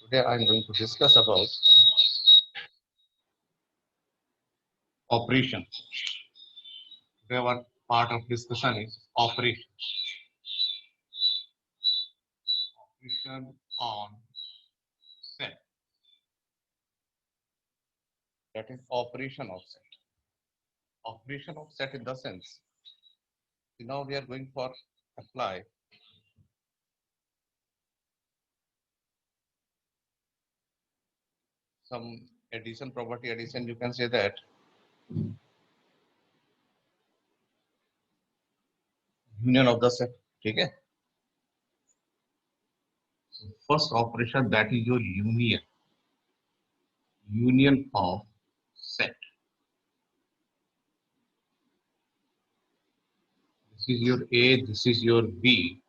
Today I am going to discuss about operation. Today our part of discussion is operation. Operation on set. That is operation of set. Operation of set in the sense. Now we are going for apply some addition, property addition. You can say that union of the set. Okay. So first operation, that is your union of set. This is your A, this is your B.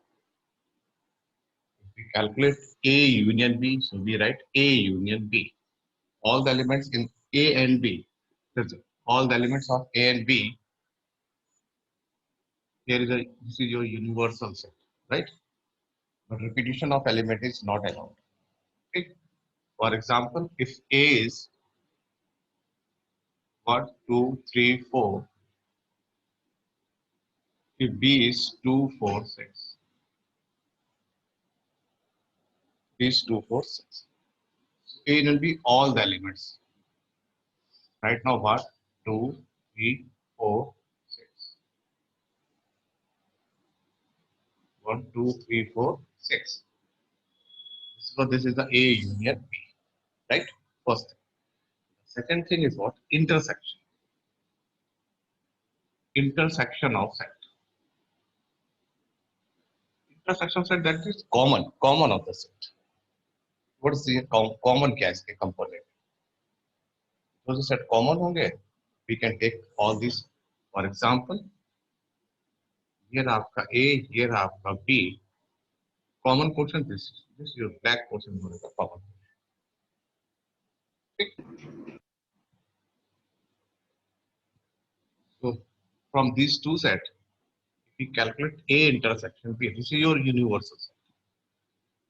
If we calculate A union B, so we write A union B. All the elements in A and B, all the elements of A and B, this is your universal set, right? But repetition of element is not allowed. Okay? For example, if A is 1, 2, 3, 4, if B is 2, 4, 6, B is 2, 4, 6. So A will be all the elements. Right now, what? 2, 3, 4, 6. 1, 2, 3, 4, 6. So this is the A union B, right? First thing. Second thing is what? Intersection. Intersection of set. Intersection set, that is common of the set. What is the common case के component? जो जो set common होंगे, we can take all these. For example, here आपका A, here आपका B. Common portion this is your black portion होगा common. So from these two sets, if we calculate A intersection B, this is your universal set.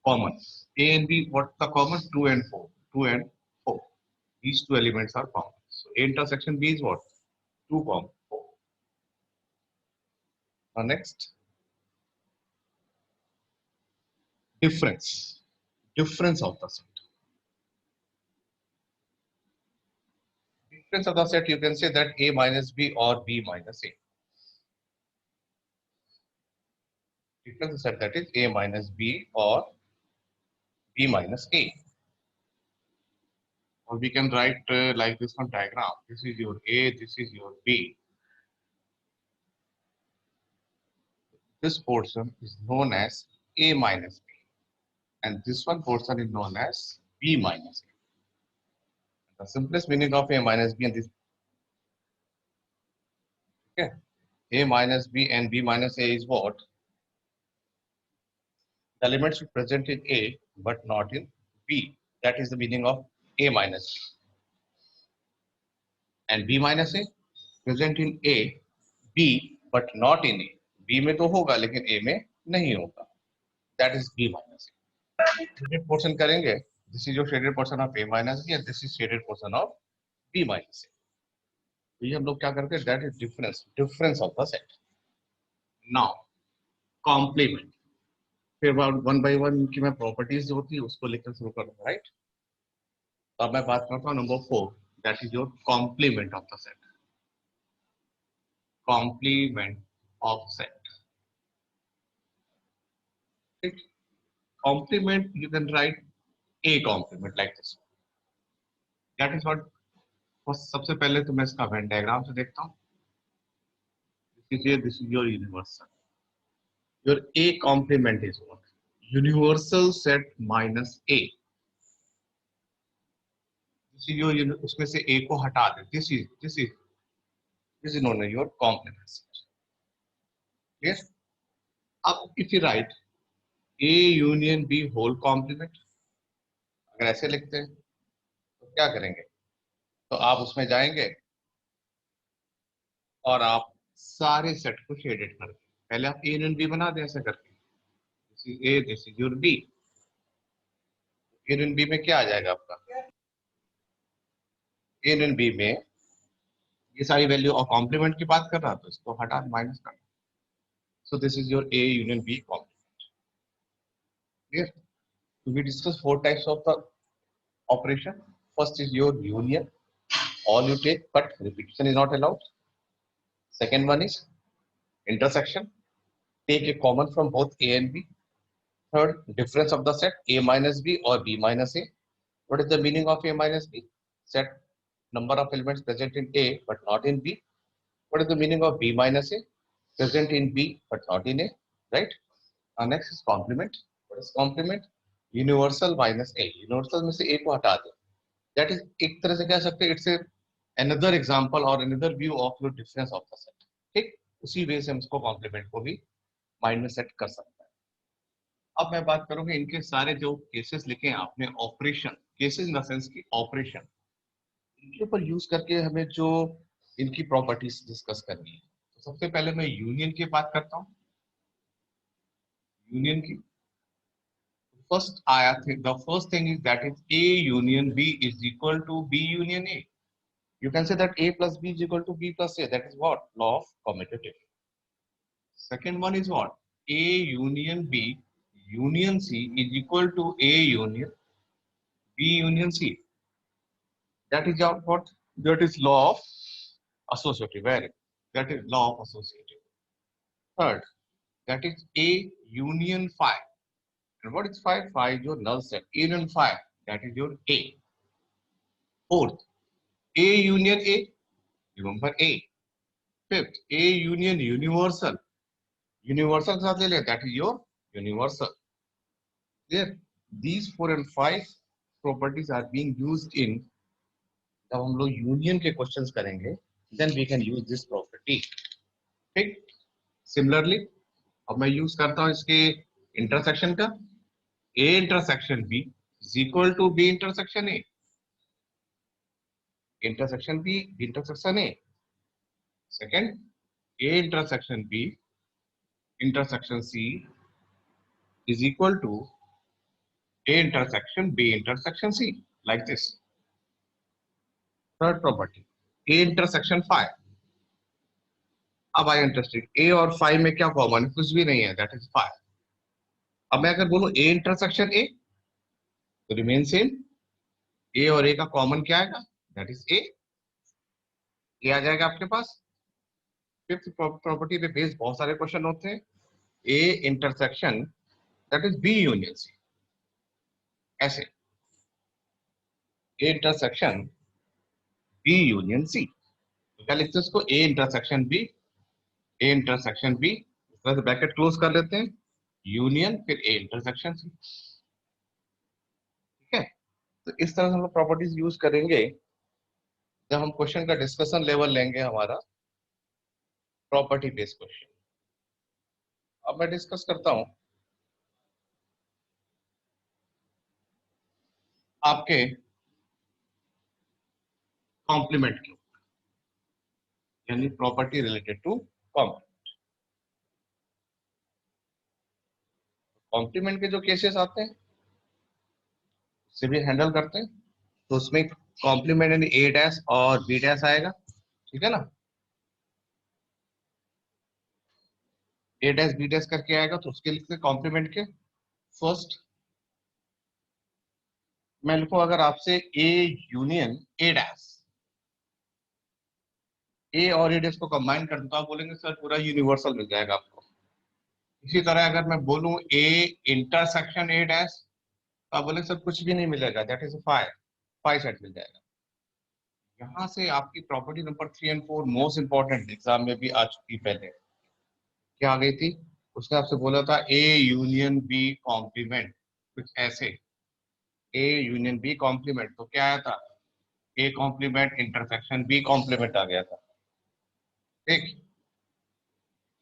Common. A and B, what's the common? 2 and 4. 2 and 4. These two elements are common. So A intersection B is what? 2, 4. Now next, difference. Difference of the set. Difference of the set, you can say that A minus B or B minus A. Difference of the set, that is A minus B or B minus A. Or we can write like this one diagram. This is your A, this is your B. This portion is known as A minus B. And this one portion is known as B minus A. The simplest meaning of A minus B and this. Okay. A minus B and B minus A is what? The elements should present in A but not in B. That is the meaning of A minus B. And B minus A present in A, B but not in A. B में तो होगा लेकिन A में नहीं होगा. That is B minus A. Shaded portion करेंगे. This is your shaded portion of A minus B and this is shaded portion of B minus A. तो ये हम लोग क्या करते हैं? That is difference of the set. Now complement. फिर one by one की मैं प्रॉपर्टीज जो होती है उसको लेकर शुरू करूंगा, राइट? तो अब मैं बात करता हूँ number 4, that is your complement of the set. Complement of set. ठीक. Complement you can write a complement like this. That is what. सबसे पहले तो मैं इसका वेन डायग्राम से देखता हूँ. This is your universal. Your A complement is what? Universal set minus A. उसमें से ए को हटा दे. This is known as your complement set. Yes. अब if you write A union B whole complement, अगर ऐसे लिखते हैं तो क्या करेंगे? तो आप उसमें जाएंगे और आप सारे सेट को शेडेड कर दें. पहले आप A union B बना दें ऐसे करके. This is A, this is your B. Union B में क्या आ जाएगा आपका? यूनियन बी में ये सारी वैल्यू और कॉम्प्लीमेंट की बात कर रहा तो इसको हटा माइनस करना. So this is your A union B complement. Clear? So we discuss four types of the operation. First is your union, all you take, but repetition is not allowed. Second one is intersection, take a common from both A and B. Third, difference of the set A minus B or B minus A. What is the meaning of A minus B? Set number of elements present in A but not in B. What is the meaning of B minus A? Present in B but not in A, right? Next is complement. What is complement? Universal minus A. Universal में से A को हटा दे. That is एक तरह से कह सकते हैं, it's a another example or another view of your difference of the set. ठीक, उसी वे से हम इसको कॉम्प्लीमेंट को भी माइंड में सेट कर सकते हैं. अब मैं बात करूंगा इनके सारे जो केसेस लिखे हैं आपने, operation cases in the sense की ऑपरेशन, इनके ऊपर यूज करके हमें जो इनकी प्रॉपर्टीज डिस्कस करनी है. तो सबसे पहले मैं यूनियन की बात करता हूँ. यूनियन की first I think the first thing is that is A union B is equal to B union A. You can say that A plus B is equal to B plus A. That is what? Law of commutative. Second one is what? A union B union C is equal to A union B union C. That is what? That is law of associative. Very. That is law of associative. Third, that is A union phi. And what is phi? Phi is your null set. A union phi. That is your A. Fourth, A union A. Remember A. Fifth, A union universal. Universal के साथ ले ले. That is your universal. Clear? These 4 and 5 properties are being used in. जब हम लोग union के questions करेंगे, then we can use this property. ठीक? Similarly, अब मैं यूज करता हूँ इसके इंटरसेक्शन का. A intersection B is equal to B intersection A. Intersection B, B intersection A. Second, A intersection B intersection C is equal to A intersection B intersection C, like this. Third property, A intersection phi. अब आई interested, A और phi में क्या common है? कुछ भी नहीं है, that is phi. अब मैं अगर बोलूं A intersection A तो रिमेन सेम. A और A का कॉमन क्या आएगा? that is A. A आ जाएगा आपके पास. फिफ्थ प्रॉपर्टी पे बेस्ड बहुत सारे क्वेश्चन होते हैं. A intersection that is B union C. ऐसे A intersection B union C. तो क्या लिखते हैं इसको? A intersection B, A intersection B, इस तरह से ब्रैकेट क्लोज कर लेते हैं, यूनियन फिर A intersection C. ठीक है? तो इस तरह से हम लोग प्रॉपर्टीज यूज करेंगे जब हम क्वेश्चन का डिस्कशन लेवल लेंगे हमारा प्रॉपर्टी बेस्ड क्वेश्चन. अब मैं डिस्कस करता हूं आपके कॉम्प्लीमेंट के ऊपर, यानी property related to complement. Complement के जो केसेस आते हैं उसे भी हैंडल करते हैं. तो उसमें कॉम्प्लीमेंट यानी A डैश और B डैश आएगा. ठीक है ना? A डैश B डैश करके आएगा तो उसके लिखते हैं कॉम्प्लीमेंट के. फर्स्ट मैं लिखूं अगर आपसे A union A dash, A और A डैश को कंबाइन कर दूं तो आप बोलेंगे सर पूरा यूनिवर्सल मिल जाएगा आपको. इसी तरह अगर मैं बोलूं A इंटरसेक्शन A डैश तो आप बोलेंगे सर कुछ भी नहीं मिलेगा, that is five, five set मिल जाएगा. यहाँ से आपकी property number 3 and 4 most important exam में भी आ चुकी. पहले क्या आ गई थी? उसने आपसे बोला था A यूनियन B कॉम्प्लीमेंट, कुछ ऐसे. A यूनियन B कॉम्प्लीमेंट तो क्या आया था? A complement intersection B complement आ गया था. ठीक.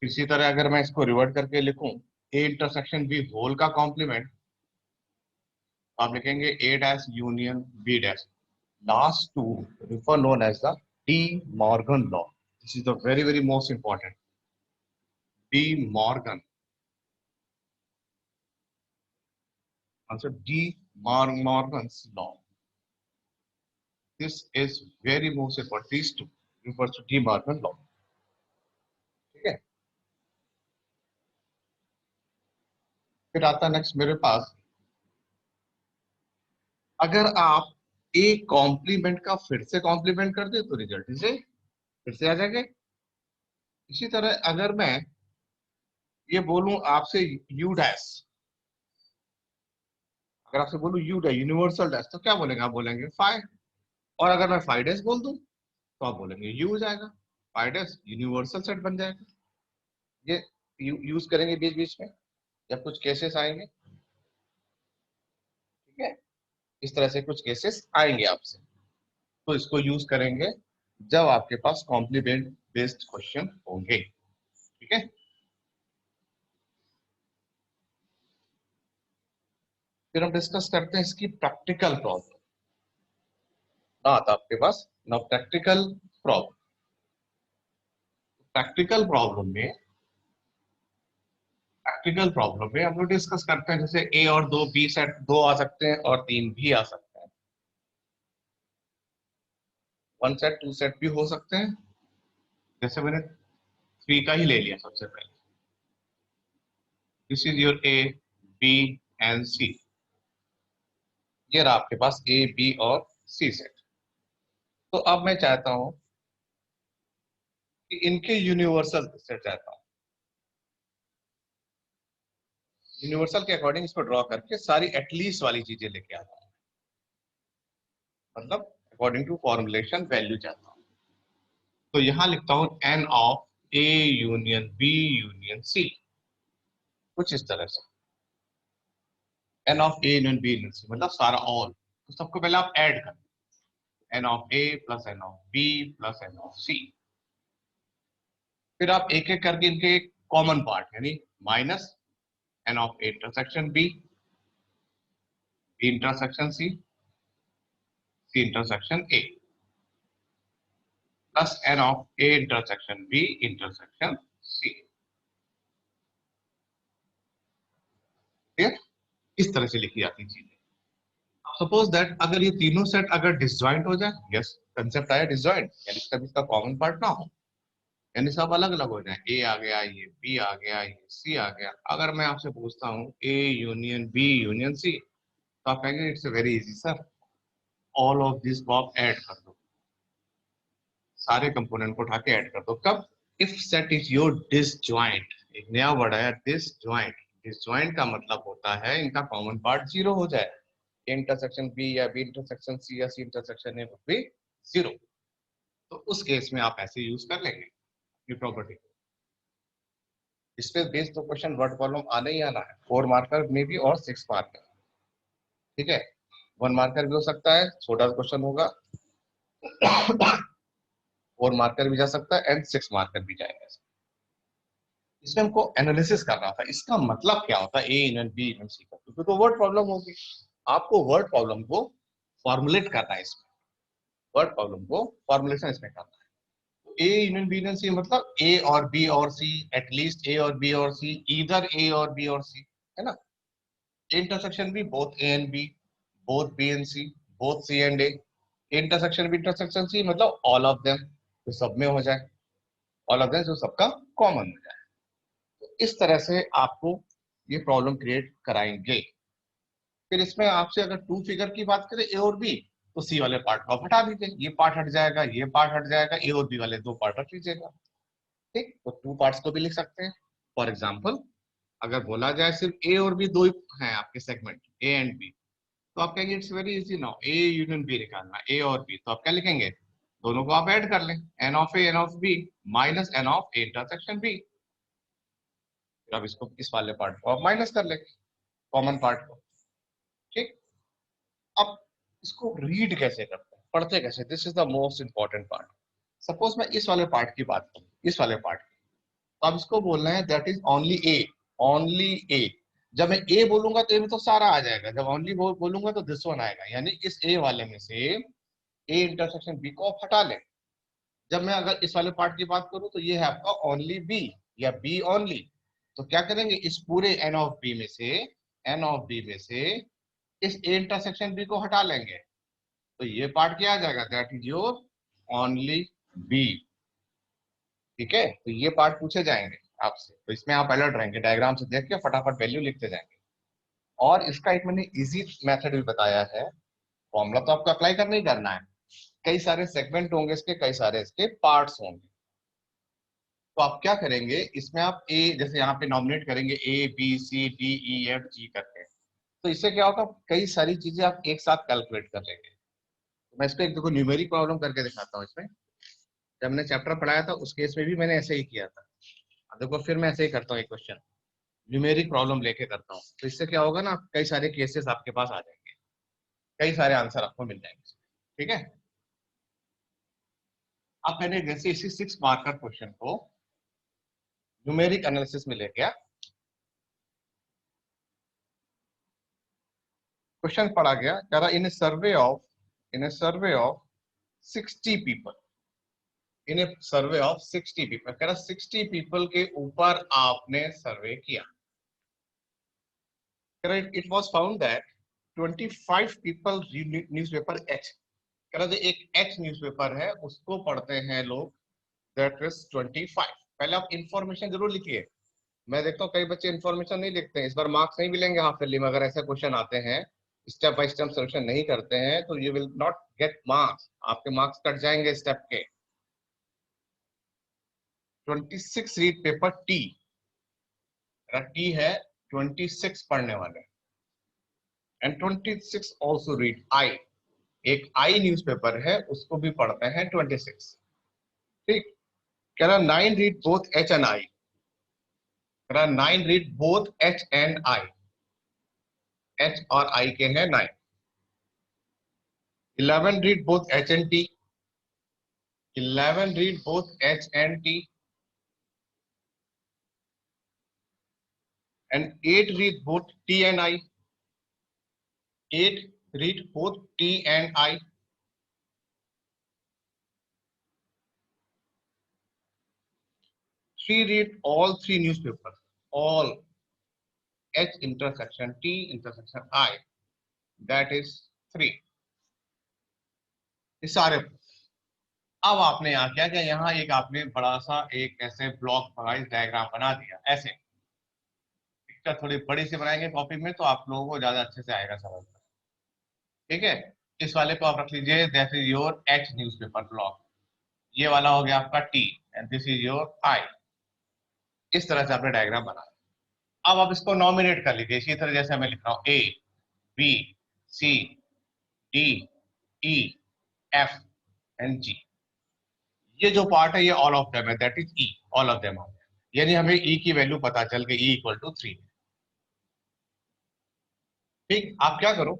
इसी तरह अगर मैं इसको रिवर्ट करके लिखूं A इंटरसेक्शन B होल का कॉम्प्लीमेंट, आप लिखेंगे A dash union B dash. Last two refer known as the De Morgan law. This is the very most important. De Morgan. Answer De Morgan's law. This is very most important. These two refers to De Morgan law. ठीक है, फिर आता next मेरे पास, अगर आप एक complement का फिर से कॉम्प्लीमेंट कर दे तो रिजल्ट इसे फिर से आ जाएगा। इसी तरह अगर मैं ये बोलूं आपसे यू डैश, अगर आपसे बोलूं यू डैश यूनिवर्सल डैश, तो क्या बोलेंगे आप? बोलेंगे फाइव। और अगर मैं फाइव डैश बोल दूं तो आप बोलेंगे यू हो जाएगा। फाइव डैश यूनिवर्सल सेट बन जाएगा। ये यूज करेंगे बीच बीच में जब कुछ केसेस आएंगे। ठीक है, इस तरह से कुछ केसेस आएंगे आपसे, तो इसको यूज करेंगे जब आपके पास कॉम्प्लीमेंट बेस्ड क्वेश्चन होंगे। ठीक है, फिर हम डिस्कस करते हैं इसकी प्रैक्टिकल प्रॉब्लम। ना आता आपके पास ना प्रैक्टिकल प्रॉब्लम। प्रैक्टिकल प्रॉब्लम में हम लोग डिस्कस करते हैं, जैसे ए और दो, बी सेट दो आ सकते हैं और तीन भी आ सकते हैं। वन सेट टू सेट भी हो सकते हैं। जैसे मैंने थ्री का ही ले लिया सबसे पहले। This is your A B and C. ये रहा आपके पास ए बी और सी सेट। तो अब मैं चाहता हूं कि इनके यूनिवर्सल सेट चाहता हूं। यूनिवर्सल के अकॉर्डिंग इसको ड्रॉ करके सारी एटलीस्ट वाली चीजें लेके आता हूं, मतलब अकॉर्डिंग टू फॉर्मुलेशन वैल्यू चाहता हूं। तो यहां लिखता हूं N of A union B union C, कुछ इस तरह से। N of A union B union C मतलब सारा ऑल। तो सबको पहले आप ऐड कर, N of A plus N of B plus N of C. फिर आप एक एक करके इनके कॉमन पार्ट यानी minus N of A intersection B, B intersection C, C intersection A, plus N of A intersection B intersection सी। इस तरह से लिखी जाती चीजें। सपोज दैट अगर ये तीनों सेट अगर डिसजॉइंट हो जाए, यस कंसेप्ट आया डिसजॉइंट, यानी कभी इसका कॉमन पार्ट ना हो, यानी सब अलग अलग हो जाए, ए आ गया ये बी आ गया ये सी आ गया। अगर मैं आपसे पूछता हूँ A union B union C, तो आप कहेंगे it's very easy sir, all of this को आप ऐड कर दो, सारे कंपोनेंट को उठा के ऐड कर दो। कब? If set is your disjoint. एक नया वर्ड आया डिसजॉइंट। डिसजॉइंट का मतलब होता है इनका कॉमन पार्ट जीरो हो जाए, इंटरसेक्शन बी या बी इंटरसेक्शन सी या सी इंटरसेक्शन ए भी जीरो। तो उस केस में आप ऐसे यूज कर लेंगे ये प्रॉपर्टी। इस पे बेस्ड तो क्वेश्चन वर्ड प्रॉब्लम आने ही आना है, 4 मार्कर में भी और 6 मार्कर। ठीक है, 1 मार्कर भी हो सकता है, छोटा क्वेश्चन होगा। 4 मार्कर भी जा सकता है एंड 6 मार्कर भी जाएगा। इसमें हमको एनालिसिस करना था, इसका मतलब क्या होता है A union B union C का, क्योंकि तो वर्ड प्रॉब्लम होगी। आपको वर्ड प्रॉब्लम को फॉर्मुलेट करना है इसमें, वर्ड प्रॉब्लम को फॉर्मुलेशन इसमें करना है। तो A union B union C मतलब ए और बी और सी, एटलीस्ट ए और बी और सी, इधर ए और बी और सी, है ना। इंटरसेक्शन भी both A and B, both B and C, both C and A. Intersection भी इंटरसेक्शन सी मतलब ऑल ऑफ देम, तो सब में हो जाए, ऑल ऑफ देम जो सबका कॉमन हो जाए। तो इस तरह से आपको ये प्रॉब्लम क्रिएट कराएंगे। फिर इसमें आपसे अगर टू फिगर की बात करें ए और बी, तो सी वाले पार्ट को आप हटा दीजिए, ये पार्ट हट जाएगा, ये पार्ट हट जाएगा, ए और बी वाले दो पार्ट रख लीजिएगा। ठीक, तो टू पार्ट्स को भी लिख सकते हैं। फॉर एग्जाम्पल अगर बोला जाए सिर्फ ए और बी दो ही हैं आपके सेगमेंट ए एंड बी, तो आप कहेंगे it's very easy now, A union B निकालना, ए और बी, तो आप क्या लिखेंगे? दोनों को आप ऐड कर लें, n of A n of B minus N of A intersection B. फिर आप इसको इस वाले पार्ट को आप माइनस कर लेंगे, कॉमन पार्ट को। ठीक, अब इसको रीड कैसे करते हैं, पढ़ते कैसे, this is the most important part. Suppose मैं इस वाले पार्ट की बात करूं, इस वाले पार्ट की, तो अब इसको बोलना है that is only A, only A. जब मैं ए बोलूंगा तो ए में तो सारा आ जाएगा, जब ओनली बोलूंगा तो दिस वन आएगा, यानी इस ए वाले में से ए इंटरसेक्शन बी को आप हटा लें। जब मैं अगर इस वाले पार्ट की बात करूं तो ये है आपका ओनली बी या बी ओनली, तो क्या करेंगे, इस पूरे एन ऑफ बी में से, एन ऑफ बी में से इस ए इंटरसेक्शन बी को हटा लेंगे तो ये पार्ट क्या आ जाएगा, that is your only B. ठीक है, तो ये पार्ट पूछे जाएंगे आपसे, तो इसमें आप अलर्ट रहेंगे, डायग्राम से देख के फटाफट वैल्यू लिखते जाएंगे। और इसका एक मैंने इजी मेथड भी बताया है, फॉर्मूला तो आपको अप्लाई करना ही करना है। कई सारे सेगमेंट होंगे इसके, कई सारे इसके पार्ट्स होंगे। तो आप क्या करेंगे, इसमें आप ए जैसे यहाँ पे नॉमिनेट करेंगे A B C D E F G करके, तो इससे क्या होगा, कई सारी चीजें आप एक साथ कैलकुलेट कर लेंगे। तो मैं इसको एक देखो न्यूमेरिक प्रॉब्लम करके दिखाता हूँ। इसमें जब मैंने चैप्टर पढ़ाया था उस केस में भी मैंने ऐसे ही किया था। अब देखो फिर मैं ऐसे ही करता हूँ, एक क्वेश्चन न्यूमेरिक प्रॉब्लम लेके करता हूँ, तो इससे क्या होगा ना, कई सारे केसेस आपके पास आ जाएंगे, कई सारे आंसर आपको मिल जाएंगे। ठीक है, अब मैंने जैसे इसी 6 मार्कर क्वेश्चन को न्यूमेरिक एनालिसिस में ले गया, क्वेश्चन पढ़ा गया, कह रहा in a survey of 60 people, in a survey of 60 people, कह रहा 60 पीपल के ऊपर आपने सर्वे किया। कह रहा it was found that 25 people read newspaper H. कह रहा जो एक एच न्यूज़पेपर है उसको पढ़ते हैं लोग, दैट इज 25। पहले आप इंफॉर्मेशन जरूर लिखिए। मैं देखता हूँ कई बच्चे इन्फॉर्मेशन नहीं लिखते हैं, इस बार मार्क्स नहीं मिलेंगे हाफ ईयरली में अगर ऐसे क्वेश्चन आते हैं, स्टेप बाय स्टेप सोल्यूशन नहीं करते हैं तो you will not get marks, आपके मार्क्स कट जाएंगे स्टेप के। 26 रीड पेपर टी, टी है 26 पढ़ने वाले, एंड 26 ऑल्सो रीड आई, एक आई न्यूज़पेपर है उसको भी पढ़ते हैं 26। ठीक, कह रहा 9 read both H and I, कह रहा 9 read both H and I, H और आई के हैं 9। 11 read both H and T. 11 read both H and T. And 8 read both T and I. 8 read both T and I. 3 read all 3 newspapers. All H intersection T intersection I. That is 3. ये सारे। अब आपने यहाँ क्या किया, यहाँ एक आपने बड़ा सा एक ऐसे ब्लॉक वाइज डायग्राम बना दिया। ऐसे पिक्चर थोड़ी बड़ी सी बनाएंगे कॉपी में तो आप लोगों को ज्यादा अच्छे से आएगा समझ में। ठीक है, इस वाले को आप रख लीजिए, that is your H newspaper block. ये वाला हो गया आपका T and this is your I. इस तरह से आपने डायग्राम बनाया। अब आप इसको नॉमिनेट कर लीजिए इसी तरह जैसे मैं लिख रहा हूँ, A B C D E F and G. ये जो पार्ट है ये ऑल ऑफ देम है, that is E, all of them. यानी हमें ई की वैल्यू पता चल गई, ई इक्वल टू 3। ठीक, आप क्या करो,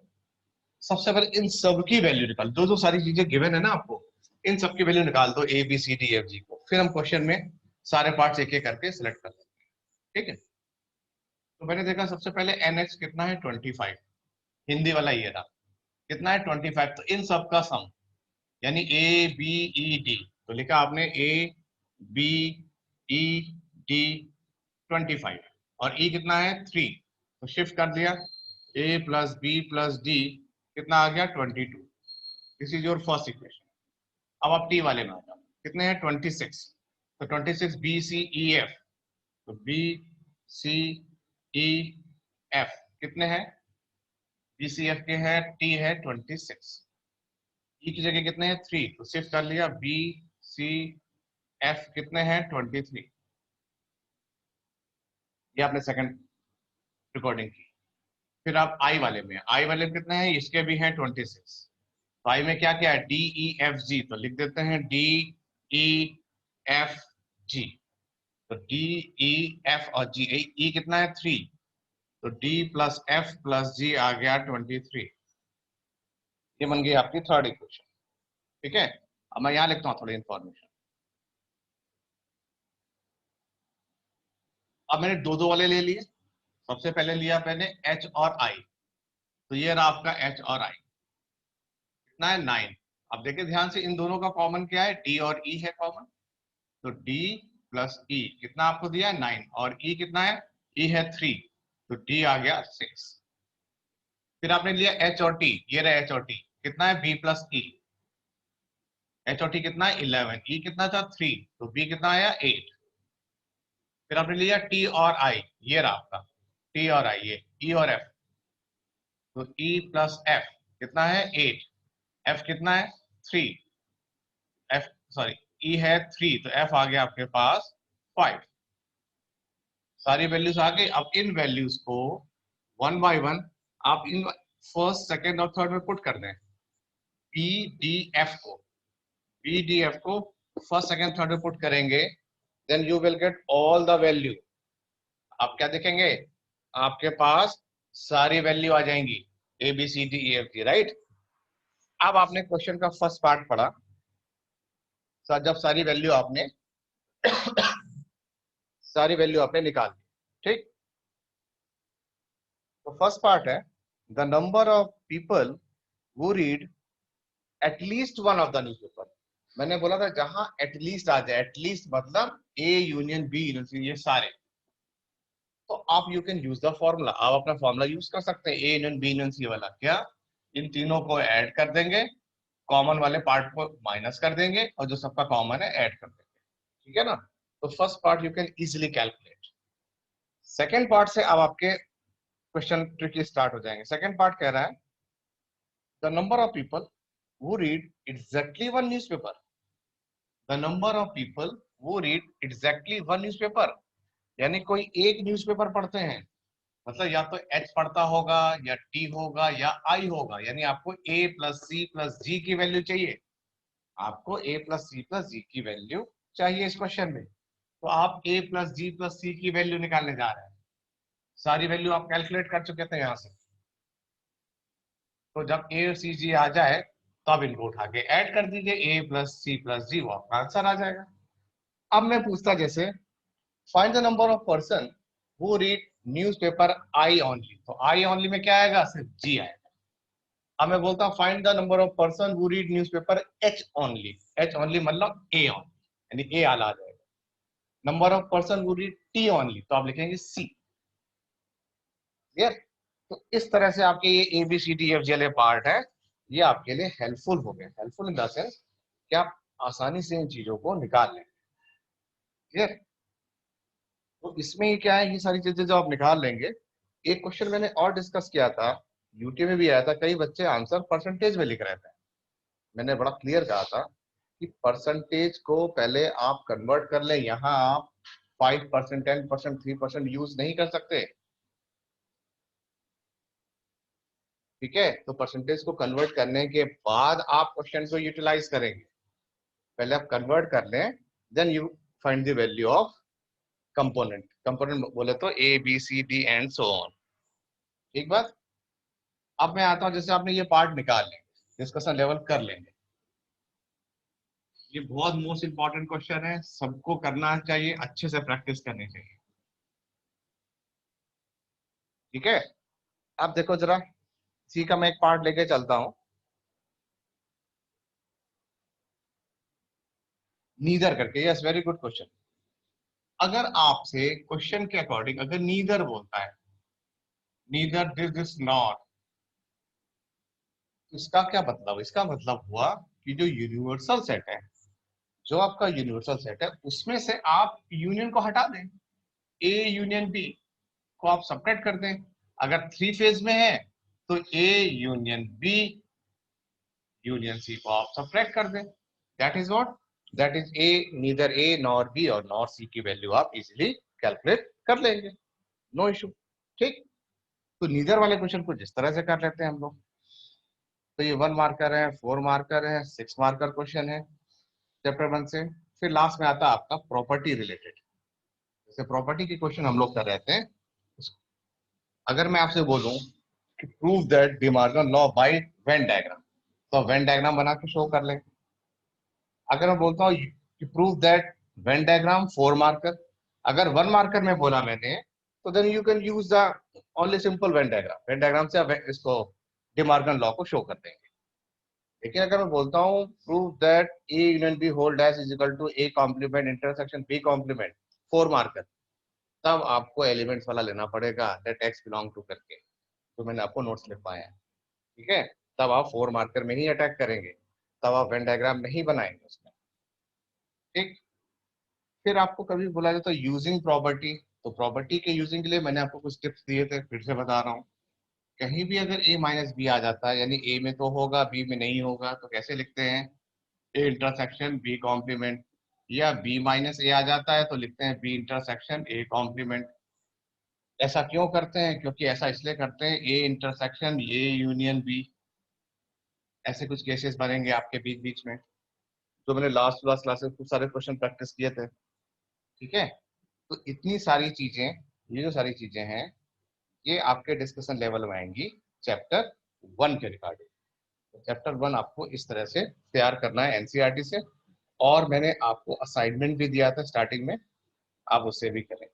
सबसे पहले इन सब की वैल्यू निकाल दो, जो सारी चीजें गिवन है ना आपको, इन सब की वैल्यू निकाल दो, A B C D F G को, फिर हम क्वेश्चन में सारे पार्ट्स एक एक करके सिलेक्ट कर लेंगे। ठीक है, तो मैंने देखा सबसे पहले एनएच कितना है 25, हिंदी वाला ये रहा, कितना है 25, तो इन सब का सम यानी ए बी ई डी, तो लिखा आपने ए बी ई डी 25, और ई कितना है 3, तो शिफ्ट कर दिया, ए प्लस बी प्लस डी कितना आ गया 22। This is your first equation. अब आप टी वाले में आ जाओ, कितने हैं 26, तो 26 बी सी ई एफ, तो बी सी ई एफ कितने हैं, बी सी एफ के हैं टी है 26, ई की जगह कितने हैं 3, तो शिफ्ट कर लिया, बी सी एफ कितने हैं 23। ये आपने सेकंड रिकॉर्डिंग की। फिर आप आई वाले में, आई वाले में कितने हैं, इसके भी हैं 26। तो आई में क्या क्या है, डी ई एफ जी, तो लिख देते हैं डी ई एफ जी, तो डी ई एफ और जी, ई कितना है 3, तो डी प्लस एफ प्लस जी आ गया 23। ये बन गई आपकी थर्ड इक्वेशन। ठीक है, अब मैं यहाँ लिखता हूँ थोड़ी इंफॉर्मेशन। अब मैंने दो दो वाले ले लिए, सबसे पहले लिया मैंने एच और आई, तो ये रहा आपका एच और आई, कितना है 9। अब देखिए ध्यान से, इन दोनों का कॉमन क्या है, डी और ई है कॉमन, तो डी प्लस ई कितना आपको दिया है 9, और ई कितना है, ई है 3, तो डी आ गया 6। फिर आपने लिया एच और टी, ये रहा एच और टी, कितना है बी प्लस ई, एच और टी कितना है 11, ई कितना था 3, तो बी कितना आया 8। फिर आपने लिया टी और आई, ये रहा आपका टी और आई, ये ई और एफ, तो ई प्लस एफ कितना है 8, एफ कितना है 3, एफ सॉरी ई है 3, तो एफ आ गया आपके पास 5। सारी वैल्यूज आ गई। अब इन वैल्यूज को वन बाय वन आप इन फर्स्ट सेकंड और थर्ड में पुट कर दें, पी डी एफ को, पी डी एफ को फर्स्ट सेकंड थर्ड में पुट करेंगे, then you will get all the value. आप क्या देखेंगे, आपके पास सारी वैल्यू आ जाएंगी A B C D E F G, right. अब आपने क्वेश्चन का फर्स्ट पार्ट पढ़ा, जब सारी वैल्यू आपने निकाल दी, ठीक। तो फर्स्ट पार्ट है the number of people who read at least one of the newspaper. मैंने बोला था जहां एटलीस्ट आ जाए, एटलीस्ट मतलब A union B union C, ये सारे, तो आप you can use the formula, आप अपना फॉर्मूला यूज कर सकते हैं, A union B union C वाला। क्या, इन तीनों को ऐड कर देंगे, कॉमन वाले पार्ट को माइनस कर देंगे और जो सबका कॉमन है ऐड कर देंगे, ठीक है ना। तो first part you can easily calculate. Second part से अब आपके क्वेश्चन ट्रिकी स्टार्ट हो जाएंगे। सेकेंड पार्ट कह रहा है the number of people who read exactly one newspaper, the number of people who read exactly one newspaper, यानी कोई एक न्यूज़पेपर पढ़ते हैं, मतलब या तो एच पढ़ता होगा या टी होगा या आई होगा, यानी आपको ए प्लस सी प्लस जी की वैल्यू चाहिए, आपको ए प्लस सी प्लस जी की वैल्यू चाहिए इस क्वेश्चन में। तो आप ए प्लस जी प्लस सी की वैल्यू निकालने जा रहे हैं, सारी वैल्यू आप कैलकुलेट कर चुके थे यहां से, तो जब ए और सी जी आ जाए तब इनको उठा के ऐड कर दीजिए, ए प्लस सी प्लस जी, वो आपका आंसर आ जाएगा। अब मैं पूछता जैसे find the number of person who read newspaper I only, तो आई ओनली में क्या आएगा, सिर्फ जी आएगा। अब मैं बोलता हूँ find the number of person who read newspaper H only, H only मतलब ए ओनली, यानी ए आला आ जाएगा। Number of person who read T only, तो आप लिखेंगे सी, क्लियर। तो इस तरह से आपके ये A B C D F G वाले पार्ट है, ये आपके लिए हेल्पफुल हो गए, हेल्पफुल इन द सेंस कि आप आसानी से इन चीजों को निकाल लें, क्लियर। तो इसमें क्या है, ये सारी चीजें जो आप निकाल लेंगे। एक क्वेश्चन मैंने और डिस्कस किया था, यूट्यूब में भी आया था, कई बच्चे आंसर परसेंटेज में लिख रहे थे। मैंने बड़ा क्लियर कहा था कि परसेंटेज को पहले आप कन्वर्ट कर लें, यहाँ आप 5%, 10%, 3% यूज नहीं कर सकते, ठीक है। तो परसेंटेज को कन्वर्ट करने के बाद आप क्वेश्चन को यूटिलाइज करेंगे, पहले आप कन्वर्ट कर लें, then you find the value of component. Component बोले तो A B C D and so on, ठीक बात। अब मैं आता हूं, जैसे आपने ये पार्ट निकाल लें, डिस्कशन लेवल कर लेंगे, ये बहुत मोस्ट इंपॉर्टेंट क्वेश्चन है, सबको करना चाहिए, अच्छे से प्रैक्टिस करनी चाहिए, ठीक है। अब देखो जरा, सी का मैं एक पार्ट लेके चलता हूं, नीदर करके, यस वेरी गुड क्वेश्चन। अगर आपसे क्वेश्चन के अकॉर्डिंग अगर नीदर बोलता है, नीदर दिस दिस नॉट, इसका क्या मतलब, इसका मतलब हुआ कि जो यूनिवर्सल सेट है, जो आपका यूनिवर्सल सेट है, उसमें से आप यूनियन को हटा दें, ए यूनियन बी को आप सेपरेट कर दें। अगर थ्री फेज में है तो A union B union C को आप सेपरेट कर दें, that is what, that is A, neither A nor B और नॉर सी की वैल्यू आप इजीली कैलकुलेट कर लेंगे, नो इशू, ठीक। तो नीदर वाले क्वेश्चन को जिस तरह से कर लेते हैं हम लोग, तो ये 1 मार्कर है, 4 मार्कर है, 6 मार्कर क्वेश्चन है चैप्टर 1 से। फिर लास्ट में आता है आपका प्रॉपर्टी रिलेटेड, जैसे प्रॉपर्टी के क्वेश्चन हम लोग कर रहे थे। अगर मैं आपसे बोलूं कि prove that D Morgan law by Venn diagram, तो वेन डायग्राम बना के शो कर लें। अगर मैं बोलता हूँ कि prove that Venn diagram 4 marker, अगर 1 मार्कर में बोला मैंने, तो then you can use the only simple Venn diagram, Venn diagram से आप इसको डी मॉर्गन लॉ को शो कर देंगे। लेकिन अगर मैं बोलता हूँ prove that A union B whole dash is equal to A complement intersection B complement, 4 marker, तब आपको एलिमेंट्स वाला लेना पड़ेगा, दैट एक्स बिलोंग टू करके, जो मैंने आपको नोट्स लिखवाए हैं, ठीक है, तब आप 4 मार्कर में ही अटैक करेंगे, तब आप वेन डायग्राम नहीं बनाएंगे उसमें, ठीक। फिर आपको कभी बोला जाए तो यूजिंग प्रॉपर्टी, तो प्रॉपर्टी के यूजिंग के लिए मैंने आपको कुछ टिप्स दिए थे, फिर से बता रहा हूँ। कहीं भी अगर a माइनस बी आ जाता है, यानी a में तो होगा b में नहीं होगा, तो कैसे लिखते हैं, a इंटरसेक्शन b कॉम्प्लीमेंट, या b माइनस a आ जाता है तो लिखते हैं b इंटरसेक्शन a कॉम्प्लीमेंट। ऐसा क्यों करते हैं, क्योंकि ऐसा इसलिए करते हैं a intersection a union b, ऐसे कुछ केसेस बनेंगे आपके बीच बीच में, जो मैंने लास्ट लास्ट क्लास में खूब सारे क्वेश्चन प्रैक्टिस किए थे, ठीक है। तो इतनी सारी चीजें, ये जो सारी चीजें हैं, ये आपके डिस्कशन लेवल में आएंगी चैप्टर 1 के रिगार्डिंग। तो चैप्टर 1 आपको इस तरह से तैयार करना है एनसीईआरटी से, और मैंने आपको असाइनमेंट भी दिया था स्टार्टिंग में, आप उससे भी करें।